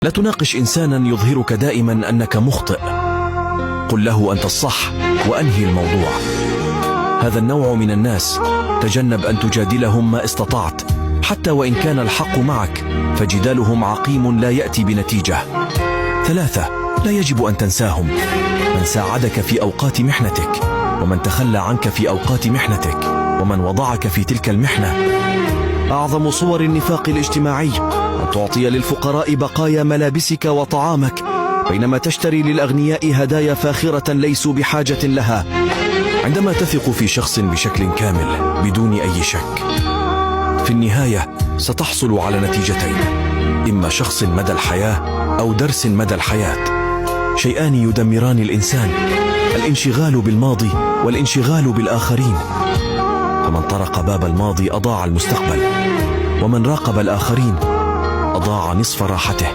لا تناقش إنسانا يظهرك دائما أنك مخطئ، قل له أنت الصح وأنهي الموضوع. هذا النوع من الناس تجنب أن تجادلهم ما استطعت، حتى وإن كان الحق معك، فجدالهم عقيم لا يأتي بنتيجة. 3. لا يجب أن تنساهم، من ساعدك في أوقات محنتك، ومن تخلى عنك في أوقات محنتك، ومن وضعك في تلك المحنة. أعظم صور النفاق الاجتماعي أن تعطي للفقراء بقايا ملابسك وطعامك، بينما تشتري للأغنياء هدايا فاخرة ليسوا بحاجة لها. عندما تثق في شخص بشكل كامل بدون أي شك، في النهاية ستحصل على نتيجتين: إما شخص مدى الحياة أو درس مدى الحياة. شيئان يدمران الإنسان: الانشغال بالماضي والانشغال بالآخرين. فمن طرق باب الماضي أضاع المستقبل، ومن راقب الآخرين أضاع نصف راحته.